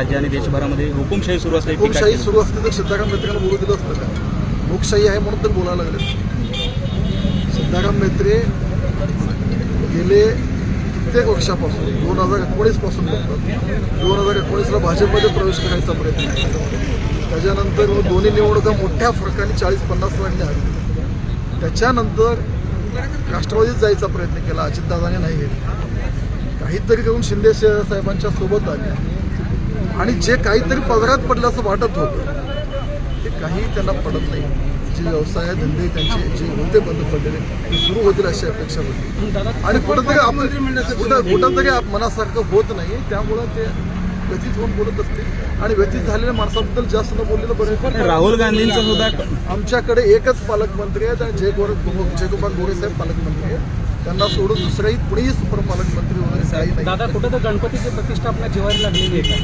राज्य आणि देशभरामध्ये हुकुमशाही सुरू असते. हुकुमशाही सुरू असते तर सिद्धाराम म्हेत्रेंना बोलू दिलं असतं का? लोकशाही आहे म्हणून तर बोलायला लागले. सिद्धाराम म्हेत्रे गेले कित्येक वर्षापासून 2019 पासून बोलतात. 2019ला भाजपमध्ये प्रवेश करायचा प्रयत्न केला. त्याच्यानंतर दोन्ही निवडणुका मोठ्या फरकाने 40-50 लाखने हरली. त्याच्यानंतर राष्ट्रवादीत जायचा प्रयत्न केला, अजितदादाने नाही केला. काहीतरी करून शिंदे साहेबांच्या सोबत आले आणि जे काहीतरी पदरात पडलं असं वाटत होतं ते काही त्यांना पडत नाही. जे व्यवसाय धंदे त्यांचे जे होते बंद पडलेले ते सुरू होतील अशी अपेक्षा होती आणि कुठंतरी आपण मनासारखं होत नाही. त्यामुळं ते व्यतीत होऊन बोलत असतील आणि व्यतीत झालेल्या माणसाबद्दल जास्त न बोललेलं बरं. राहुल गांधींचं सुद्धा आमच्याकडे एकच पालकमंत्री आहेत आणि जयगोपाल गोरेसाहेब पालकमंत्री आहेत. त्यांना सोडून दुसराही कुणीही सुपर पालकमंत्री वगैरे काही नाही. दादा कुठं तर गणपतीची प्रतिष्ठापना जिव्हारी लागलेली आहे का?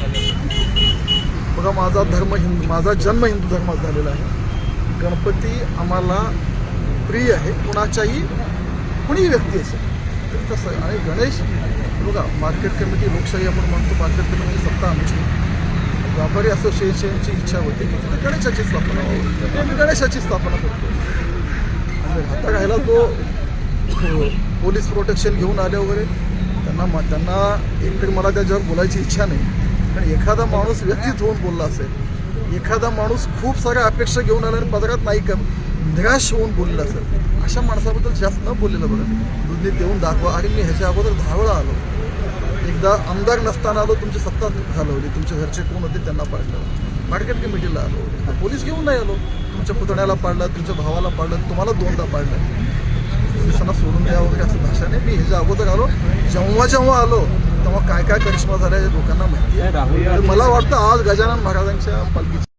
बघा, माझा जन्म हिंदू धर्मात झालेला आहे. गणपती आम्हाला प्रिय आहे, कुणाच्याही कुणीही व्यक्ती असेल तरी तसं आहे. आणि गणेश बघा, मार्केट कमिटी लोकशाही आपण म्हणतो, मार्केट कमिटी सत्ता आमची. व्यापारी असोसिएशनची इच्छा होती की तिथे गणेशाची स्थापना व्हावी, आम्ही गणेशाची स्थापना करतो. आणि आता राहिला तो पोलीस प्रोटेक्शन घेऊन आले वगैरे त्यांना एकतरी मला त्याच्यावर बोलायची इच्छा नाही. कारण एखादा माणूस व्यथित होऊन बोलला असेल, एखादा माणूस खूप साऱ्या अपेक्षा घेऊन आला आणि पदरात नाही का निराश होऊन बोललेला असेल, अशा माणसाबद्दल जास्त न बोललेलं बरं. दुधनी देऊन दाखवा. आणि मी ह्याच्या अगोदर 10 वेळा आलो. एकदा आमदार नसताना आलो, तुमची सत्ता घालवली, तुमचे घरचे कोण होते त्यांना पाडलं. मार्केट कमिटीला आलो, पोलीस घेऊन नाही आलो. तुमच्या पुतण्याला पाडलं, तुमच्या भावाला पाडलं, तुम्हाला 2दा पाडलं. पोलिसांना सोडून द्या वगैरे असं भाषा नाही. मी ह्याच्या अगोदर आलो, जेव्हा आलो तेव्हा काय काय करिश्मा झाला लोकांना माहिती आहे. मला वाटतं आज गजानन महाराजांच्या पालखीची